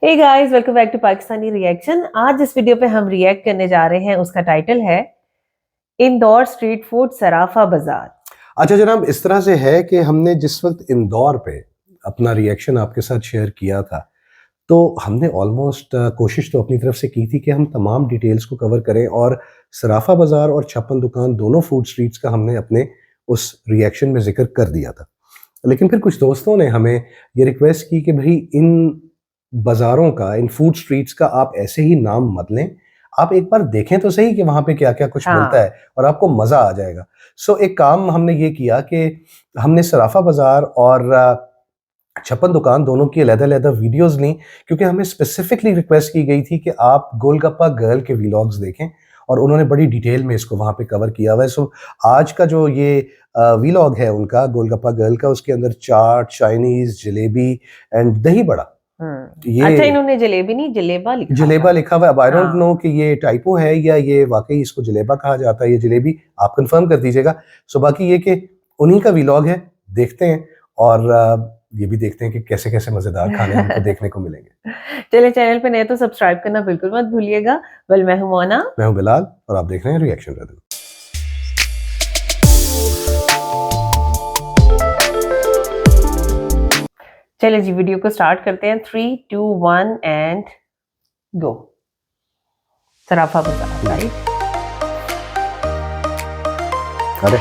Hey guys, welcome back to Pakistani reaction. आज इस video पे हम रिएक्ट करने जा रहे हैं, उसका टाइटल है इंदौर स्ट्रीट फूड सराफा बाजार। अच्छा जनाब, इस तरह से है कि हमने जिस वक्त इंदौर पे अपना रिएक्शन आपके साथ शेयर किया था, तो हमने ऑलमोस्ट कोशिश तो अपनी तरफ से की थी कि हम तमाम डिटेल्स को कवर करें, और सराफा बाज़ार और छप्पन दुकान दोनों फूड स्ट्रीट्स का हमने अपने उस रिएक्शन में जिक्र कर दिया था। लेकिन फिर कुछ दोस्तों ने हमें ये रिक्वेस्ट की कि भाई इन बाज़ारों का, इन फूड स्ट्रीट्स का आप ऐसे ही नाम मत लें, आप एक बार देखें तो सही कि वहाँ पे क्या क्या कुछ मिलता है और आपको मज़ा आ जाएगा। सो एक काम हमने ये किया कि हमने सराफा बाज़ार और छप्पन दुकान दोनों की अलग-अलग वीडियोस ली, क्योंकि हमें स्पेसिफिकली रिक्वेस्ट की गई थी कि आप गोलगप्पा गर्ल के व्लॉग्स देखें, और उन्होंने बड़ी डिटेल में इसको वहाँ पे कवर किया हुआ है। सो आज का जो ये व्लॉग है उनका, गोलगप्पा गर्ल का, उसके अंदर चाट, चाइनीज, जलेबी एंड दही बड़ा। ये अच्छा, इन्होंने जलेबी नहीं जलेबा लिखा हुआ है। अब आई डोंट नो कि ये टाइपो है या ये वाकई इसको जलेबा कहा जाता है, ये जलेबी, आप कंफर्म कर दीजिएगा। सो बाकी ये कि उन्हीं का व्लॉग है, देखते हैं और ये भी देखते हैं कि कैसे कैसे मजेदार खाने हमको देखने को मिलेंगे। चलिए, चैनल पे नए तो सब्सक्राइब करना बिल्कुल मत भूलिएगा। वेल, मैं हूं मोना, मैं हूं बिलाल, और आप देख रहे हैं रिएक्शन रदन। चलिए जी, वीडियो को स्टार्ट करते हैं। 3, 2, 1 एंड गो। सराफा बाजार, राइट? अरे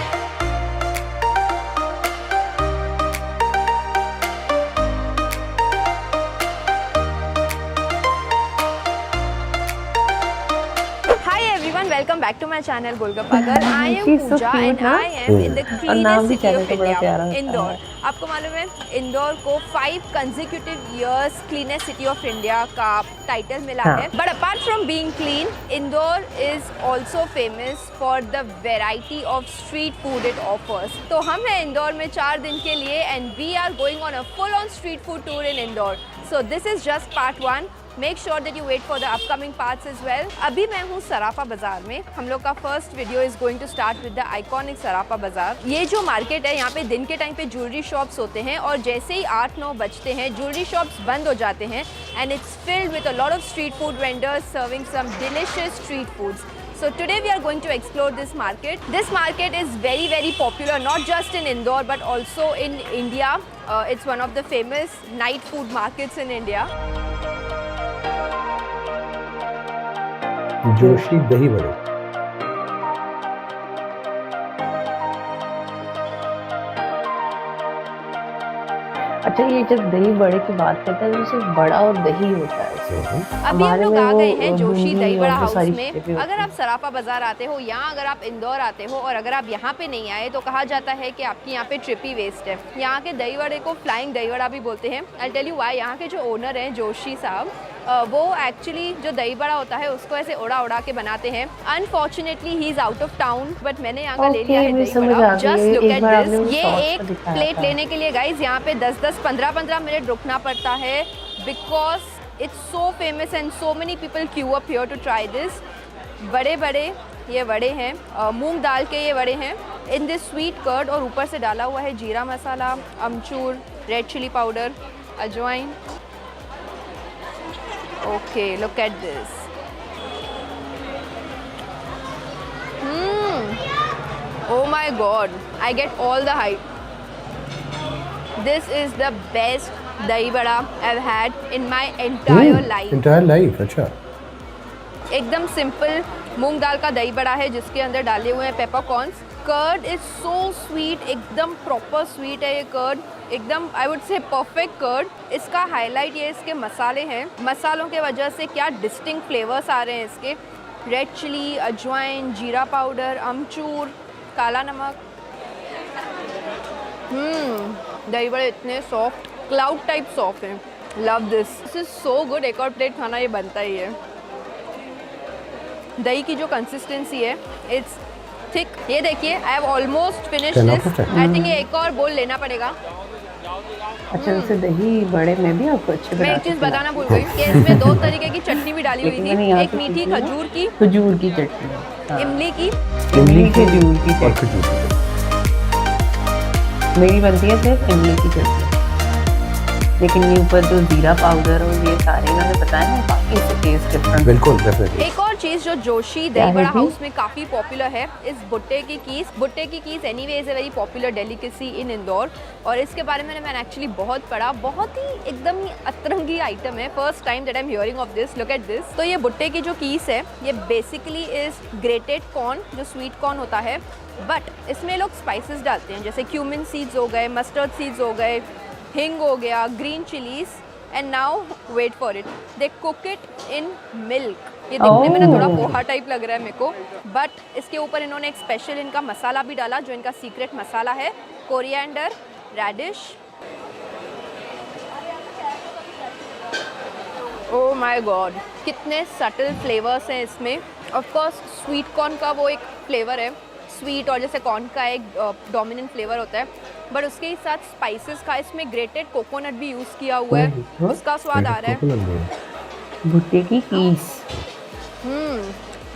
Welcome back to my channel Golgappa Girl. I am Pooja and I am in the cleanest city of India, Indore. आपको मालूम है, इंदौर को 5 consecutive years cleanest city of India का टाइटल मिला है। But apart from being clean, Indore is also famous for the variety of street food it offers. तो हम हैं इंदौर में 4 दिन के लिए and we are going on a full on street food tour in Indore. So this is just part 1. Make sure that you wait for the upcoming parts as well. अभी मैं हूँ सराफा बाजार में। हम लोग का first video is going to start with the iconic Sarafa Bazaar. ये जो मार्केट है, यहाँ पे दिन के टाइम पे ज्वेलरी शॉप्स होते हैं, और जैसे ही 8-9 बजते हैं ज्वेलरी शॉप्स बंद हो जाते हैं, and it's filled with a lot of street food vendors serving some delicious street foods. So today we are going to explore this market. This market is very very popular, not just in Indore but also in India. It's one of the famous night food markets in India. Joshi दही बड़े। अच्छा, ये जब दही बड़े की बात करते हैं तो सिर्फ बड़ा और दही होता है। अभी हम लोग आ गए हैं जोशी दही बड़ा हाउस में। अगर आप सराफा बाजार आते हो या अगर आप इंदौर आते हो और अगर आप यहाँ पे नहीं आए तो कहा जाता है कि आपकी यहाँ पे ट्रिप ही वेस्ट है। यहाँ के दही बड़े को फ्लाइंग दही बड़ा भी बोलते हैं। I tell you why. यहाँ के जो ओनर हैं जोशी साहब, वो एक्चुअली जो दही बड़ा होता है उसको ऐसे उड़ा उड़ा के बनाते हैं। Unfortunately he is out of town, but मैंने यहाँ का ले लिया है दही बड़ा। Just look at this. ये एक प्लेट लेने के लिए गाइज यहाँ पे 10-10, 15-15 मिनट रुकना पड़ता है, because it's so famous and so many people queue up here to try this. बड़े बड़े ये वड़े हैं, मूंग दाल के ये वड़े हैं इन दिस स्वीट कर्ड, और ऊपर से डाला हुआ है जीरा मसाला, अमचूर, रेड चिली पाउडर, अजवाइन। Okay, look at this. Oh my God, I get all the hype. This is the best dahi vada I've had in my entire life. Entire life, अच्छा। एकदम सिंपल मूंग दाल का दही बड़ा है जिसके अंदर डाले हुए हैं peppercorns. Curd is so sweet, एकदम प्रॉपर स्वीट है ये कर्ड, एकदम I would say perfect curd. इसका हाईलाइट ये इसके मसाले हैं। मसालों के वजह से क्या डिस्टिंक्ट फ्लेवर्स आ रहे हैं इसके। रेड चिली, अजवाइन, जीरा पाउडर, अमचूर, काला नमक। दही बड़े इतने सॉफ्ट, क्लाउड टाइप सॉफ्ट हैं। Love this, this is so good. एक और प्लेट खाना ये बनता ही है। दही की जो कंसिस्टेंसी है, इट्स थिक। ये देखिए, I have almost finished this. I think ये एक और बोल लेना पड़ेगा। अच्छा, वैसे दही बड़े में भी आपको अच्छे मैं एक चीज़ बताना भूल गई कि इसमें 2 तरीके की चटनी भी डाली हुई थी। एक मीठी खजूर की चटनी, इमली की खजूर की चटनी। मेरी बनती है सिर्फ इमली की चटनी। लेकिन ये ऊपर जो जीरा पाउडर और ये सारे इन्होंने बताया ना, बाकी इससे टेस्ट डिफरेंट। बिल्कुल, डेफिनेटली। एक और चीज़ जो जोशी क्या दही है बड़ा जी? हाउस में काफ़ी पॉपुलर है, इस भुट्टे की कीस। भुट्टे की kees anyway is a very popular delicacy in Indore, और इसके बारे में मैंने एक्चुअली बहुत पढ़ा। बहुत ही एकदम ही अतरंगी आइटम है। First time that I am hearing of this. Look at this. तो ये भुट्टे की जो कीस है, ये बेसिकली इज़ ग्रेटेड कॉर्न, जो स्वीट कॉर्न होता है, बट इसमें लोग स्पाइसेस डालते हैं, जैसे क्यूमिन सीड्स हो गए, मस्टर्ड सीड्स हो गए, हिंग हो गया, green chillies, and now wait for it, they cook it in milk. ये दिखने में ना थोड़ा पोहा टाइप लग रहा है मेरे को, बट इसके ऊपर इन्होंने एक स्पेशल इनका मसाला भी डाला, जो इनका सीक्रेट मसाला है, coriander, radish. Oh my God, कितने सटल फ्लेवर्स हैं इसमें। ऑफ कोर्स स्वीट कॉर्न का वो एक फ्लेवर है, स्वीट, और जैसे कॉर्न का एक डोमिनेंट फ्लेवर होता है, बट उसके ही साथ स्पाइसेस का, इसमें ग्रेटेड कोकोनट भी यूज़ किया हुआ है, उसका स्वाद आ रहा है। भुट्टे की कीस।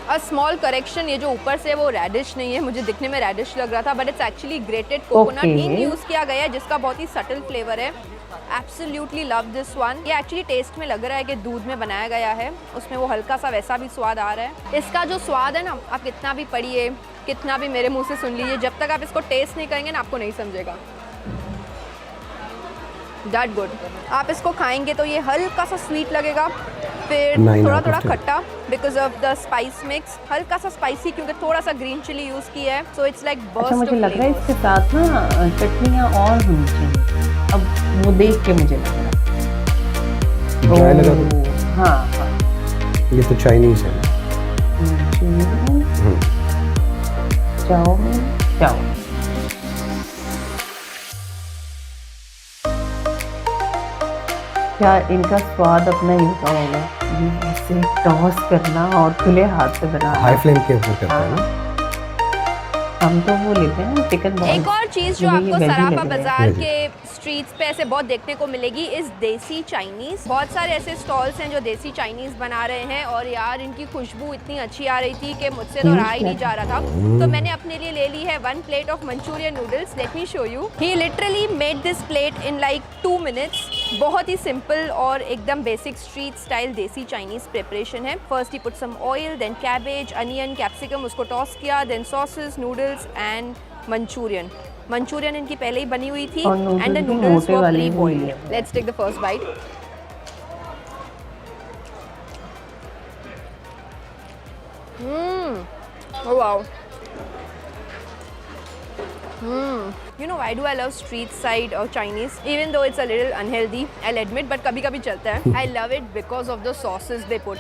अ स्मॉल करेक्शन, ये जो ऊपर से वो रेडिश नहीं है, मुझे दिखने में रेडिश लग रहा था, but it's actually grated coconut हिंग यूज़ किया गया है, जिसका बहुत ही सटल फ्लेवर है। Absolutely love this one. ये एक्चुअली टेस्ट में लग रहा है कि दूध में बनाया गया है, उसमें वो हल्का सा वैसा भी स्वाद आ रहा है। इसका जो स्वाद है ना, आप कितना भी पढ़िए, कितना भी मेरे मुंह से सुन लीजिए, जब तक आप इसको टेस्ट नहीं करेंगे ना, आपको नहीं समझेगा। That good. आप इसको खाएंगे तो ये हल्का सा स्वीट लगेगा, फिर थोड़ा थोड़ा खट्टा because of the spice mix, हल्का सा स्पाइसी क्योंकि थोड़ा सा ग्रीन चिली यूज़ किया है, सो इट्स लाइक बर्स्ट। अच्छा, मुझे लग रहा है इसके साथ ना चटनियाँ और होनी चाहिए, अब वो देख के मुझे लग रहा है। ड्राई लगा तो? हाँ हाँ, ये तो चाइनीज है। Chow mein, chow mein. क्या इनका स्वाद अपना ही होता होगा, ये ऐसे टॉस करना और खुले हाथ से बनाना। हाई फ्लेम के ऊपर करते हैं ना, हम तो वो लेते हैं चिकन बॉल। एक और चीज़ जो आपको सराफा बाजार के स्ट्रीट्स पे ऐसे बहुत देखने को मिलेगी इस देसी चाइनीज़। बहुत सारे ऐसे स्टॉल्स हैं जो देसी चाइनीज़ बना रहे हैं, और यार इनकी खुशबू इतनी अच्छी आ रही थी कि मुझसे तो रहा ही नहीं जा रहा था। तो मैंने अपने लिए ले ली है 1 plate of Manchurian noodles. Let me show you. He literally made this plate in like 2 minutes. बहुत ही सिंपल और एकदम basic street style desi Chinese preparation है। First he put some oil, then cabbage, onion, capsicum, उसको toss किया, then sauces, noodles and Manchurian. Manchurian इनकी पहले ही बनी हुई थी, and the noodles were pre boiled. Let's take the first bite. Wow. You know why do I love street side or Chinese? Even though it's a little unhealthy, I'll admit, but कभी कभी चलता है। I love it because of the sauces they put.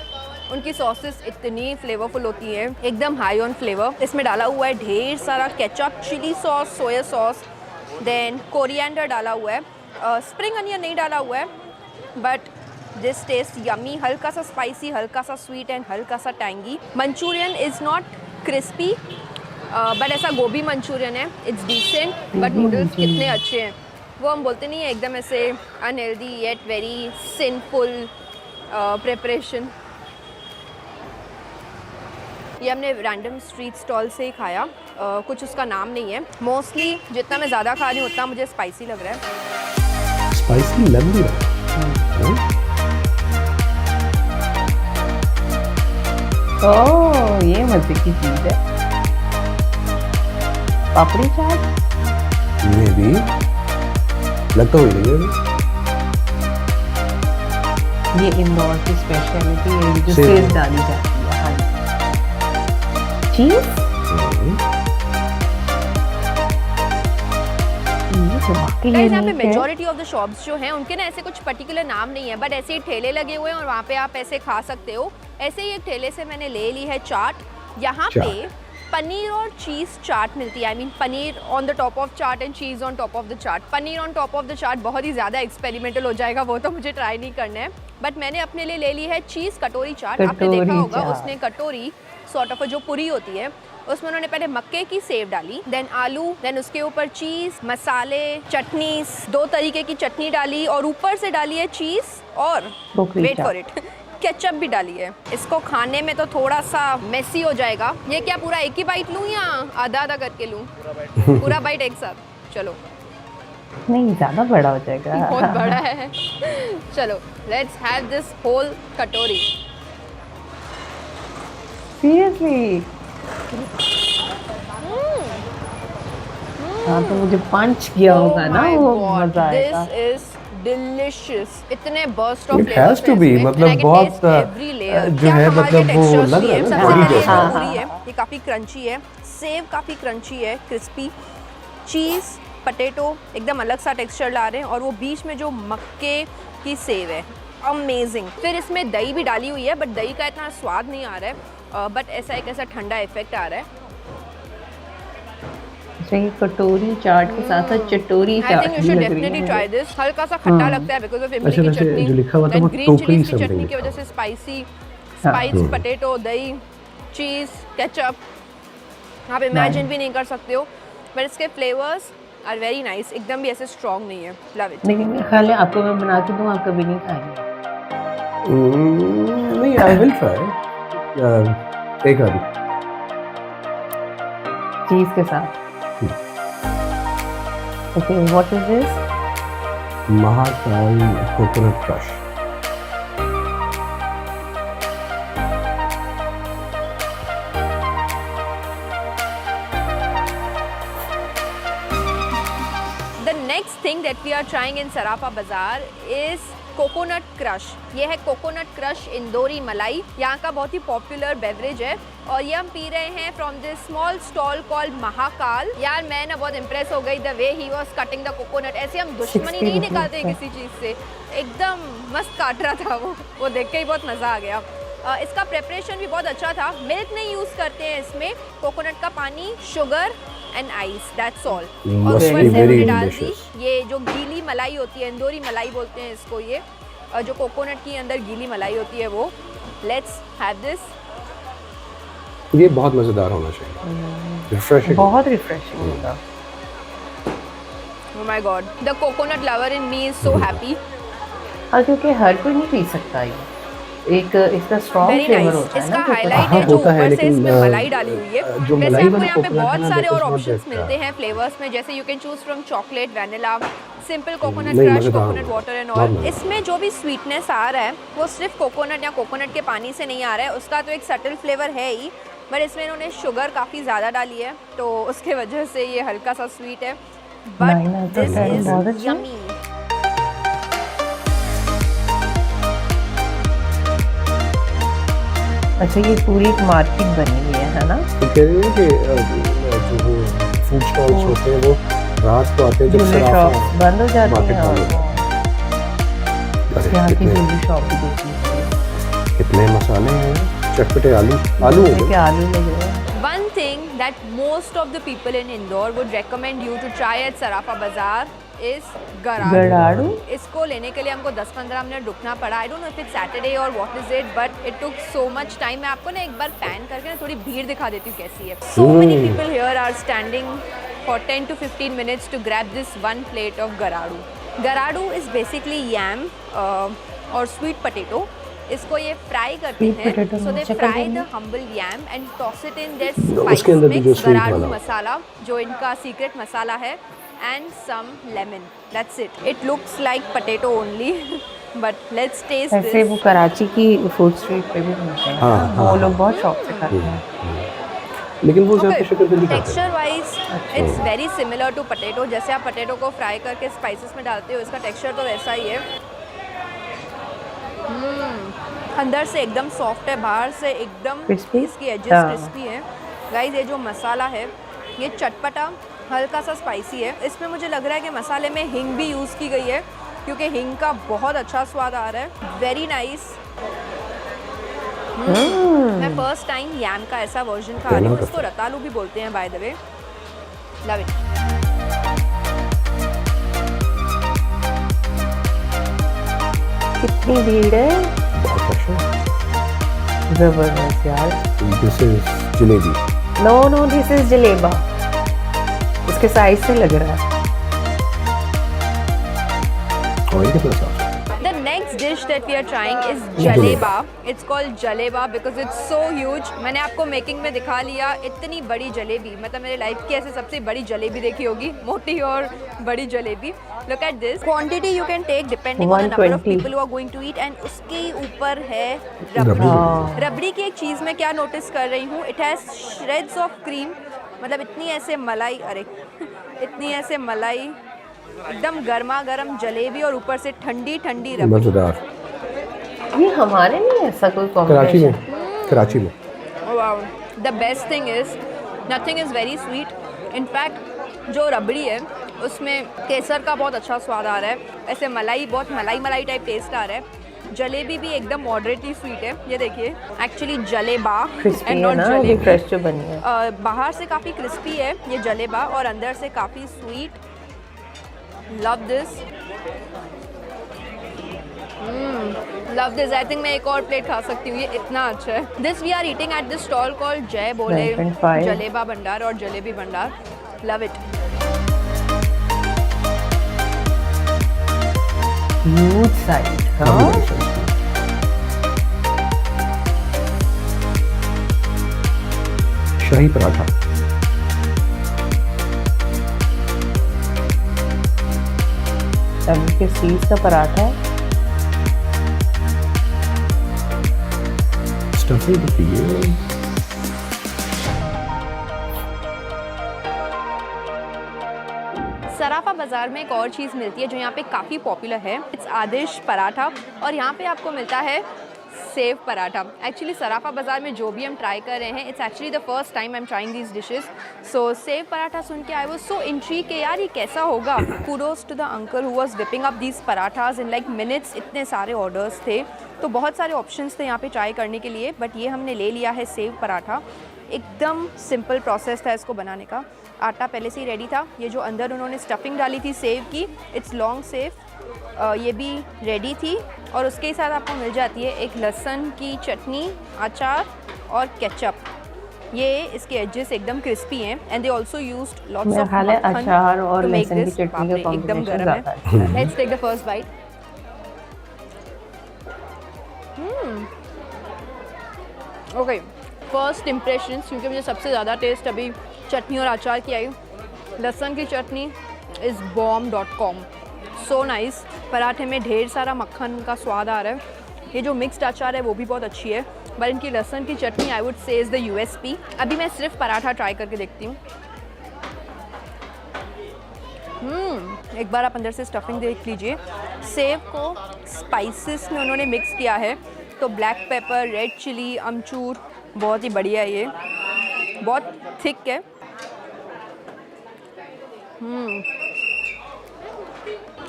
उनकी sauces इतनी flavourful होती है, एकदम high on flavour. इसमें डाला हुआ है ढेर सारा ketchup, chilli sauce, soya sauce, then coriander डाला हुआ है, स्प्रिंग अनियन नहीं डाला हुआ है, बट दिस टेस्ट यमी। हल्का सा स्पाइसी, हल्का सा स्वीट एंड हल्का सा tangy. Manchurian is not crispy, but ऐसा गोभी मंचूरियन है, इट्स डिसेंट, बट नूडल्स कितने अच्छे हैं। वो हम बोलते नहीं है एकदम ऐसे unhealthy yet very simple preparation. ये हमने रैंडम स्ट्रीट स्टॉल से ही खाया, कुछ उसका नाम नहीं है। मोस्टली जितना मैं ज़्यादा खा रही हूँ उतना मुझे स्पाइसी लग रहा है। स्पाइसी लग रहा है। ओह, ये मजे की चीज़ है। पापड़ी चाट मे भी लगता हुई लगे। ये इंदौर की स्पेशलिटी है, जो सेव डाली जाती है। चीज यहाँ पे मेजॉरिटी ऑफ द शॉप्स जो हैं उनके ना ऐसे कुछ पर्टिकुलर नाम नहीं है, बट ऐसे ही ठेले लगे हुए हैं और वहाँ पे आप ऐसे खा सकते हो। ऐसे ही एक ठेले से मैंने ले ली है चाट। यहाँ पे पनीर और चीज़ चाट मिलती है। I mean paneer on the top of chaat and cheese on top of the chaat. Paneer on top of the chaat बहुत ही ज़्यादा एक्सपेरिमेंटल हो जाएगा, वो तो मुझे ट्राई नहीं करना है, बट मैंने अपने लिए ले ली है चीज़ कटोरी चाट। आपने देखा होगा उसने कटोरी सॉर्ट ऑफ जो पूरी होती है उसमें उन्होंने पहले मक्के की सेव डाली, देन आलू, देन उसके ऊपर चीज़, मसाले, चटनीज, 2 तरीके की चटनी डाली और ऊपर से डाली है चीज़ और वेट फॉर इट केचप भी डाली है। इसको खाने में तो थोड़ा सा मेसी हो जाएगा। ये क्या पूरा एक ही बाइट लूँ या आधा आधा करके लूँ? पूरा बाइट एक साथ। चलो नहीं ज़्यादा बड़ा हो जाएगा। बहुत बड़ा है। चलो लेट्स हैव दिस होल कटोरी। सीरियसली? हाँ तो मुझे पंच किया होगा ना, वो मजा आएगा। This is delicious. इतने burst of It flavours has to be, मतलब बहुत एवरी लेयर जो है मतलब वो लग रहा है ना सबसे बड़ी पहले जैसा। जो पूरी है ये काफी क्रंची है, सेव काफी क्रंची है, क्रिस्पी, चीज पटेटो एकदम अलग सा टेक्सचर ला रहे हैं, और वो बीच में जो मक्के की सेव है अमेजिंग। फिर इसमें दही भी डाली हुई है, बट दही का इतना स्वाद नहीं आ रहा है, बट ऐसा एक ऐसा ठंडा इफेक्ट आ रहा है। ये कटोरी चाट के साथ साथ चटोरी आई चाट थिंक यू भी शुड लग रही डेफिनेटली है। Try this. हल्का सा खट्टा लगता है बिकॉज ऑफ इमली अच्छा, की वैसे चटनी, जो लिखा हुआ था वो ग्रीन टोकरी चिलीज की something चटनी की लिखा वजह हुआ। से स्पाइसी हाँ। स्पाइस पटेटो, दही, चीज, केचप आप इमेजिन भी नहीं कर सकते हो, बट इसके फ्लेवर्स आर वेरी नाइस। एकदम भी ऐसे स्ट्रॉन्ग नहीं है। Love it. लेकिन ख्याल है आपको मैं बना के दूँ, आप कभी नहीं खाएंगे। नहीं, आई विल ट्राई एक आधी चीज के साथ। Okay, what is this? Mahakal coconut crush. The next thing that we are trying in Sarafa Bazaar is coconut crush. ये है कोकोनट क्रश इंदौरी मलाई, यहाँ का बहुत ही पॉपुलर बेवरेज है, और ये हम पी रहे हैं from this small stall called Mahakal. यार मैं ना बहुत इम्प्रेस हो गई the way he was cutting the coconut. ऐसे हम दुश्मनी नहीं निकालते किसी चीज़ से, एकदम मस्त काट रहा था वो देख के ही बहुत मज़ा आ गया। इसका प्रेपरेशन भी बहुत अच्छा था। मिल्क नहीं यूज़ करते हैं इसमें, कोकोनट का पानी, sugar and ice, that's all. और Must ऊपर be से very हमने डाल दी delicious. ये जो गीली मलाई होती है, इंदौरी मलाई बोलते हैं इसको, ये जो कोकोनट की अंदर गीली मलाई होती है वो। Let's have this. ये बहुत मजेदार होना चाहिए, रिफ्रेशिंग। बहुत रिफ्रेशिंग होगा। ओह my God, the coconut lover in me is so happy. हाँ, क्योंकि हर कोई नहीं पी सकता ये। एक इसका स्ट्रॉन्ग वेरी फ्लेवर नाइस। होता है इसका ना, हाईलाइट हाँ, है जो होता है, ऊपर से लेकिन, इसमें मलाई डाली हुई है। जो वैसे मलाई आपको वाला यहाँ पे कोकोनट बहुत है ना, सारे that और is not ऑप्शंस that, मिलते हैं फ्लेवर्स में, जैसे you can choose from chocolate, vanilla, simple coconut नहीं, क्रश, मजेदार कोकोनट होगा। वाटर एंड बहुत ऑल। मजेदार। इसमें जो भी स्वीटनेस आ रहा है वो सिर्फ कोकोनट या कोकोनट के पानी से नहीं आ रहा है, उसका तो एक सटल फ्लेवर है ही, बट इसमें इन्होंने शुगर काफ़ी ज़्यादा डाली है, तो उसके वजह से ये हल्का सा स्वीट है, नहीं, बट तो दिस है, बहुत इज अच्छा। यमी। अच्छा, ये पूरी एक मार्केट बनी हुई है ना? तो कह रही है कि जो वो फूड स्टॉल्स होते हैं वो रात को आते हैं जब ज्वेलरी सराफा शॉप बंद हो जाती मार्केट है, बंद और हो अरे यहाँ की कितने ज्वेलरी शॉप भी देखी है। कितने मसाले हैं, चटपटे आलू आलू हो देखिए, गए। आलू लग रहे हैं। One thing that most of the people in Indore would recommend you to try at Sarafa Bazaar is garadu. Garadu? इसको लेने के लिए हमको 10-15 मिनट रुकना पड़ा। I don't know if it's Saturday और what is it, but it took so much time. मैं आपको ना एक बार पैन करके ना थोड़ी भीड़ दिखा देती हूँ कैसी है। So many people here are standing for 10 to 15 minutes to grab this one plate of garadu. Garadu is basically yam और स्वीट पोटैटो। इसको ये फ्राई करते Sweet हैं, potato सो दे में फ्राई शक्कर the humble yam and toss it in this उसके spice अंदर भी जो मिक्स, sweet गराडू वाला। मसाला जो इनका सीक्रेट मसाला है, and some lemon, that's it. It looks like potato only, but let's taste ऐसे वो दिस। कराची की फूड स्ट्रीट पे भी मिलते हैं, हाँ, वो हाँ, लोग बहुत शौक से खाते हैं। लेकिन वो ज़्यादा शकरकंदी खाते हैं। Texture wise it's very similar to potato. जैसे आप पोटैटो को फ्राई करके स्पाइसेस में डालते हो, इसका टेक्सचर तो वैसा ही है। अंदर से एकदम सॉफ्ट है, बाहर से एकदम Crispy? इसकी एजेस हाँ। क्रिस्पी है। गाइस, ये जो मसाला है ये चटपटा हल्का सा स्पाइसी है। इसमें मुझे लग रहा है कि मसाले में हिंग भी यूज़ की गई है, क्योंकि हिंग का बहुत अच्छा स्वाद आ रहा है। Very nice. मैं फर्स्ट टाइम यैम का ऐसा वर्जन खा रही हूँ। इसको रतालू भी बोलते हैं by the way. Love it. कितनी भीड़ है, बहुत अच्छा। जबरदस्त यार। This is jalebi. No no, this is jaleba. इसके साइज से लग रहा है। ऑयल कितना साफ। The next dish dish that we are trying is जलेबा. It's called जलेबा because it's so huge. मैंने आपको मेकिंग में दिखा लिया. इतनी बड़ी जलेबी, मतलब मेरे लाइफ की ऐसे सबसे बड़ी जलेबी देखी होगी, मोटी और बड़ी jalebi. Look at this. Quantity you can take depending on the number of people who are going to eat. And उसके ऊपर है रबड़ी. रबड़ी की एक चीज़ मैं क्या नोटिस कर रही हूँ, it has shreds of cream. मतलब इतनी ऐसे मलाई, अरे इतनी ऐसे मलाई, एकदम गर्मा गर्म जलेबी और ऊपर से ठंडी ठंडी रबड़ी. मजेदार. ये हमारे नहीं है ऐसा कोई कराची कॉम्बिनेशन. में, कराची में. Wow. The best thing is nothing is very sweet. In fact जो रबड़ी है उसमें केसर का बहुत अच्छा स्वाद आ रहा है. ऐसे मलाई, बहुत मलाई मलाई टाइप टेस्ट आ रहा है. जलेबी भी एकदम मॉडरेटली स्वीट है. ये देखिए, actually jaleba and not jalebi. Fresh जो बनी है. बाहर से काफ़ी क्रिस्पी है ये जलेबा और अंदर से काफ़ी sweet. Love this. Love this. I think मैं एक और प्लेट खा सकती हूँ, ये इतना अच्छा है. This we are eating at this stall called Jai Bole 9.5. Jaleba Bhandar और Jalebi Bhandar. Love it. Huge size. Shahi paratha. तभी किस चीज का पराठा है. स्टफिंग होती है. सराफा बाज़ार में एक और चीज़ मिलती है जो यहाँ पे काफ़ी पॉपुलर है. इट्स आदिश पराठा. और यहाँ पे आपको मिलता है सेव पराठा. एक्चुअली सराफा बाज़ार में जो भी हम ट्राई कर रहे हैं, it's actually the first time I am trying these dishes. So sev paratha सुन के आई वाज सो इंट्रीग कि यार ये कैसा होगा. Kudos to the uncle who was whipping up these parathas in like minutes. इतने सारे ऑर्डर्स थे तो बहुत सारे ऑप्शंस थे यहाँ पे ट्राई करने के लिए. बट ये हमने ले लिया है सेव पराठा. एकदम सिंपल प्रोसेस था इसको बनाने का. आटा पहले से ही रेडी था. ये जो अंदर उन्होंने स्टफिंग डाली थी सेव की, इट्स लॉन्ग सेव, ये भी रेडी थी. और उसके साथ आपको मिल जाती है एक लहसुन की चटनी, अचार और केचप. ये इसके एजेस एकदम क्रिस्पी हैं. And they also used lots of अचार और लहसुन की चटनी का एकदम कॉम्बिनेशन गरम ज्यादा है. है. Let's take the first bite. Okay, first impressions, क्योंकि मुझे सबसे ज़्यादा टेस्ट अभी चटनी और अचार की आई. लहसुन की चटनी इज़ bomb.com. So nice. पराठे में ढेर सारा मक्खन का स्वाद आ रहा है. ये जो मिक्स्ड अचार है वो भी बहुत अच्छी है. बट इनकी लहसुन की chutney I would say is the USP. अभी मैं सिर्फ पराठा ट्राई करके देखती हूँ. एक बार आप अंदर से स्टफिंग देख लीजिए. सेव को स्पाइसेस में उन्होंने मिक्स किया है. तो ब्लैक पेपर, रेड चिली, अमचूर, बहुत ही बढ़िया है. ये बहुत थिक है.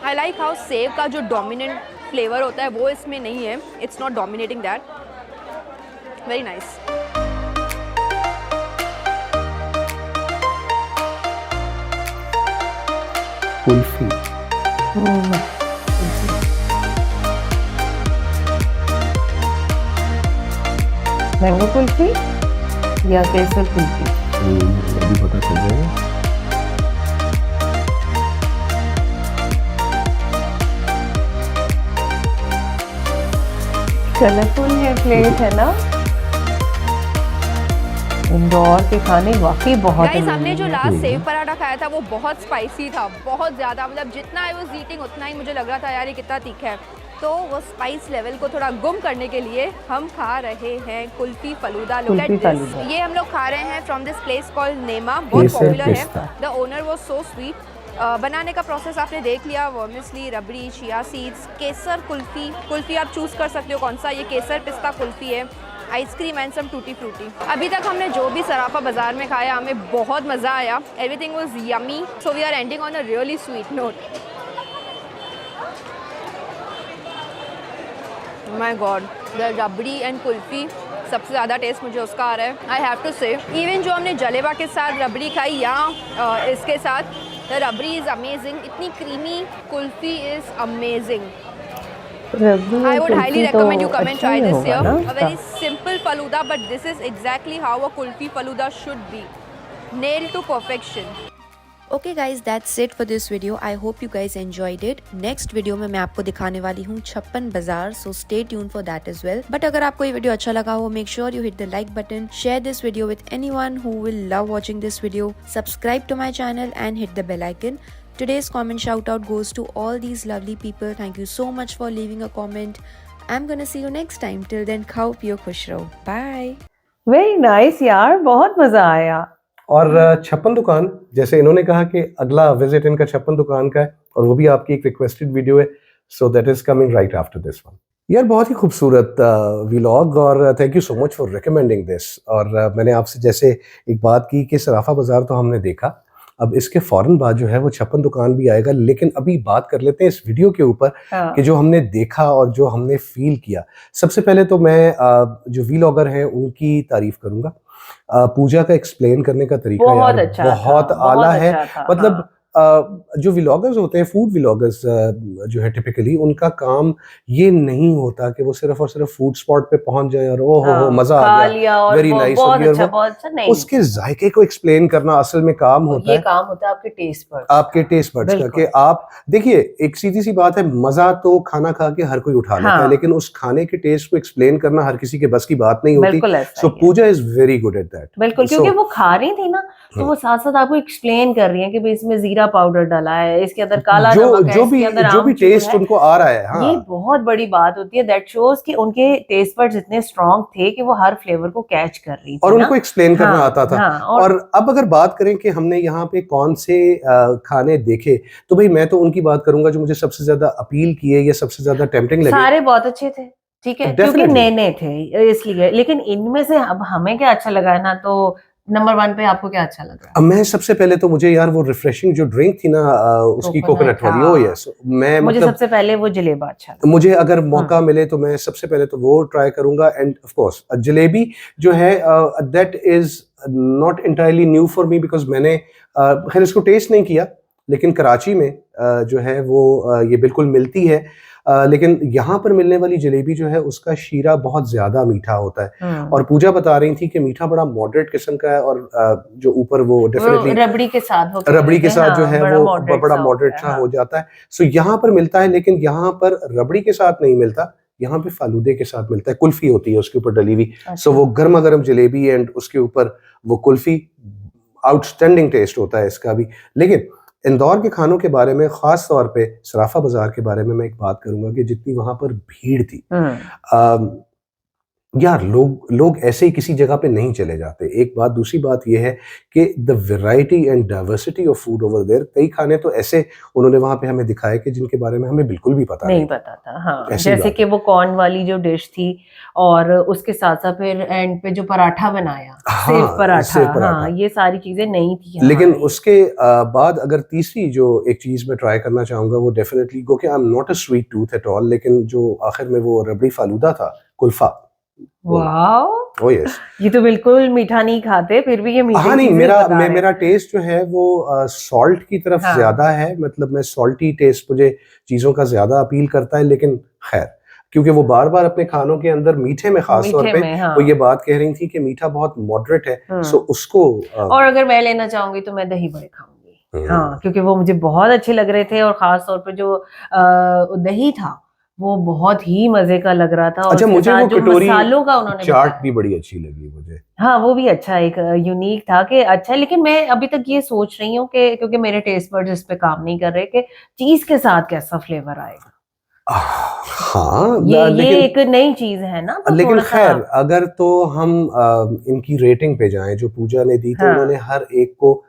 आई लाइक हाउ सेव का जो डोमिनेंट फ्लेवर होता है वो इसमें नहीं है. It's not dominating that. Very nice. Kulfi. Mango kulfi या केसर कुल्फी. अभी पता चल जाएगा. कलरफुल है प्लेट, है ना. इंदौर के खाने वाकई बहुत. गाइस, हमने जो लास्ट सेव पराठा खाया था वो बहुत स्पाइसी था, बहुत ज़्यादा. मतलब जितना आई वाज ईटिंग उतना ही मुझे लग रहा था यार ये कितना तीखा है. तो वो स्पाइस लेवल को थोड़ा गुम करने के लिए हम खा रहे हैं kulfi falooda. Look at this. ये हम लोग खा रहे हैं फ्रॉम दिस प्लेस कॉल्ड नेमा. बहुत पॉपुलर है. The owner was so sweet. बनाने का प्रोसेस आपने देख लिया. वर्मिसली, रबड़ी, चिया सीड्स, केसर कुल्फ़ी. कुल्फ़ी आप चूज़ कर सकते हो कौन सा. ये केसर पिस्ता कुल्फ़ी है. Ice cream and some tutti frutti. अभी तक हमने जो भी सराफा बाज़ार में खाया हमें बहुत मज़ा आया. Everything was yummy. So we are ending on a really sweet note. My God, the rabri and kulfi सबसे ज़्यादा टेस्ट मुझे उसका आ रहा है. I have to say even जो हमने जलेबा के साथ रबड़ी खाई या इसके साथ, द रबड़ी इज़ अमेजिंग. इतनी creamy kulfi is amazing. I would highly recommend you come and try this here. A very simple faluda, but this is exactly how a kulfi faluda should be. Nailed to perfection. Okay guys, that's it for this video. I hope you guys enjoyed it. Next video में मैं आपको दिखाने वाली हूँ 56 बाजार, so stay tune for that as well. But अगर आपको ये वीडियो अच्छा लगा हो, make sure you hit the like button, share this video with anyone who will love watching this video, subscribe to my channel and hit the bell icon. Today's comment shout out goes to all these lovely people. Thank you so much for leaving a comment. I'm gonna see you next time. Till then, खाओ पियो खुश रहो. Bye. Very nice यार, बहुत मजा आया। और 56 दुकान, जैसे इन्होंने कहा कि अगला विजिट इनका 56 दुकान का है और वो भी आपकी एक रिक्वेस्टेड वीडियो है, so that is coming right after this one. यार बहुत ही खूबसूरत व्लॉग और thank you so much for recommending this. और मैंने आपसे जैसे एक बात की कि सराफा बाजार तो हमने देखा, अब इसके फौरन बाद जो है वो 56 दुकान भी आएगा, लेकिन अभी बात कर लेते हैं इस वीडियो के ऊपर कि जो हमने देखा और जो हमने फील किया। सबसे पहले तो मैं जो व्लॉगर हैं उनकी तारीफ करूंगा। पूजा का एक्सप्लेन करने का तरीका यार अच्छा बहुत आला है। मतलब जो व्लॉगर्स होते हैं, फूड व्लॉगर्स जो है टिपिकली उनका काम ये नहीं होता कि वो सिर्फ और सिर्फ फूड स्पॉट पे पहुंच जाए और ओहो मजा आ गया, वेरी नाइस, उसके जायके को एक्सप्लेन करना असल में काम होता है। ये काम होता है आपके टेस्ट बड्स, आपके टेस्ट बड्स का। कि आप देखिए, एक सीधी सी बात है, मजा तो खाना खा के हर कोई उठा लेता है, लेकिन उस खाने के टेस्ट को एक्सप्लेन करना हर किसी के बस की बात नहीं होती। So Pooja is very good at that. बिल्कुल, क्योंकि वो खा रही थी ना, तो वो साथ साथ आपको एक्सप्लेन कर रही है कि इसमें जीरा पाउडर डाला है, इसके अंदर काला नमक है, जो भी टेस्ट उनको आ रहा है। हाँ। ये बहुत बड़ी बात होती है। दैट शोज कि उनके टेस्ट बड्स इतने स्ट्रांग थे कि वो हर फ्लेवर को कैच कर रही थी और उनको एक्सप्लेन करना आता था। और अब अगर बात करें कि हमने यहाँ पे कौन से खाने देखे, तो भाई मैं तो उनकी बात करूंगा जो मुझे सबसे ज्यादा अपील किए या सबसे ज्यादा टेम्पटिंग लगे। सारे बहुत अच्छे थे, ठीक है, क्योंकि नए नए थे इसलिए। लेकिन इनमें से अब हमें क्या अच्छा लगा है ना, तो नंबर 1 पे आपको क्या अच्छा लग रहा है? मैं सबसे पहले तो मुझे यार वो रिफ्रेशिंग जो ड्रिंक थी ना उसकी कोकोनट वाली, ओ यस, मुझे सबसे पहले वो जलेबा अच्छा लगा। मुझे अगर मौका मिले तो मैं सबसे पहले तो वो ट्राई करूंगा। एंड ऑफ कोर्स जलेबी जो है that is not entirely new for me, because मैंने खैर इसको टेस्ट नहीं किया, लेकिन कराची में जो है वो ये बिल्कुल मिलती है। लेकिन यहाँ पर मिलने वाली जलेबी जो है उसका शीरा बहुत ज्यादा मीठा होता है। और पूजा बता रही थी कि मीठा बड़ा मॉडरेट किस्म का है, और जो ऊपर वो डेफिनेटली रबड़ी के साथ जो है वो बड़ा मॉडरेट सा हो जाता है। सो यहाँ पर मिलता है, लेकिन यहाँ पर रबड़ी के साथ नहीं मिलता, यहाँ पे फालूदे के साथ मिलता है। कुल्फी होती है उसके ऊपर डली हुई। सो वो गर्मा गर्म जलेबी एंड उसके ऊपर वो कुल्फी, आउटस्टैंडिंग टेस्ट होता है इसका भी। लेकिन इंदौर के खानों के बारे में, खास तौर पे सराफा बाजार के बारे में मैं एक बात करूंगा कि जितनी वहां पर भीड़ थी, यार लोग ऐसे ही किसी जगह पे नहीं चले जाते। एक बात, दूसरी बात यह है कि the variety and diversity of food over there, कई खाने तो ऐसे उन्होंने वहां पे हमें दिखाए कि जिनके बारे में हमें बिल्कुल भी पता नहीं पता था। हाँ, जैसे कि वो कॉर्न वाली जो डिश थी, और उसके साथ साथ फिर एंड पे जो पराठा बनाया, सिर्फ पराठा। हाँ, ये सारी चीजें नहीं थी। लेकिन उसके बाद अगर तीसरी जो एक चीज मैं ट्राई करना चाहूंगा वो डेफिनेटली, क्योंकि I am not a sweet tooth at all, लेकिन जो आखिर में वो रबड़ी फालूदा था, कुल्फा। वाओ, ओह यस, ये तो बिल्कुल मीठा नहीं खाते, फिर भी ये मीठा। हाँ नहीं, मेरा टेस्ट जो है वो सॉल्ट की तरफ ज्यादा है। मतलब मैं सॉल्टी टेस्ट, मुझे चीजों का ज्यादा अपील करता है। लेकिन खैर, क्योंकि वो बार बार अपने खानों के अंदर मीठे में खास तौर पे वो ये बात कह रही थी कि मीठा बहुत मॉडरेट है, सो उसको और अगर मैं लेना चाहूंगी तो मैं दही बड़े खाऊंगी। हाँ, क्योंकि वो मुझे बहुत अच्छे लग रहे थे, और खास तौर पे जो दही था वो बहुत ही मजे का लग रहा था। अच्छा, मुझे वो कटोरी मसालों का उन्होंने चाट भी बड़ी अच्छी लगी मुझे। हाँ, वो भी अच्छा, एक यूनिक था कि अच्छा। लेकिन मैं अभी तक ये सोच रही हूँ कि क्योंकि मेरे टेस्ट बड्स इस पे काम नहीं कर रहे कि चीज के साथ कैसा फ्लेवर आएगा। हाँ, ये एक नई चीज है ना, तो लेकिन खैर अगर तो हम इनकी रेटिंग पे जाएं जो पूजा ने दी, तो उन्होंने हर एक को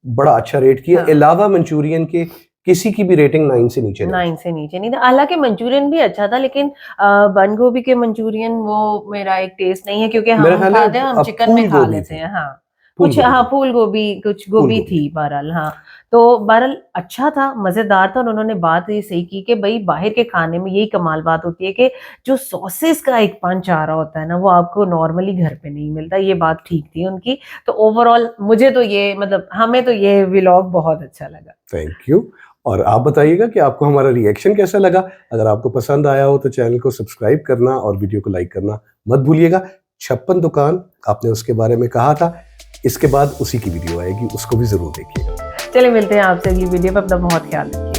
बड़ा अच्छा रेट किया। अलावा मंचूरियन के किसी की भी रेटिंग 9 से नीचे नहीं था। हालांकि मंचूरियन भी अच्छा था, लेकिन बंद गोभी के मंचूरियन वो मेरा एक टेस्ट नहीं है, क्योंकि हम खाते हैं, हम चिकन में खा लेते हैं। हाँ, कुछ फूल गोभी, कुछ गोभी थी बहरहाल। हाँ, तो बहरहाल अच्छा था, मजेदार था। और उन्होंने बात ये सही की कि भाई बाहर के खाने में यही कमाल बात होती है कि जो सॉसेस का एक पंच आ रहा होता है ना, वो आपको नॉर्मली घर पे नहीं मिलता। ये बात ठीक थी उनकी। तो ओवरऑल मुझे तो ये, मतलब हमें तो ये व्लॉग बहुत अच्छा लगा। Thank you. और आप बताइएगा कि आपको हमारा रिएक्शन कैसा लगा। अगर आपको पसंद आया हो तो चैनल को सब्सक्राइब करना और वीडियो को लाइक करना मत भूलिएगा। 56 दुकान आपने उसके बारे में कहा था, इसके बाद उसी की वीडियो आएगी, उसको भी जरूर देखिएगा। चलिए मिलते हैं आपसे अगली वीडियो में, अपना बहुत ख्याल रखिए।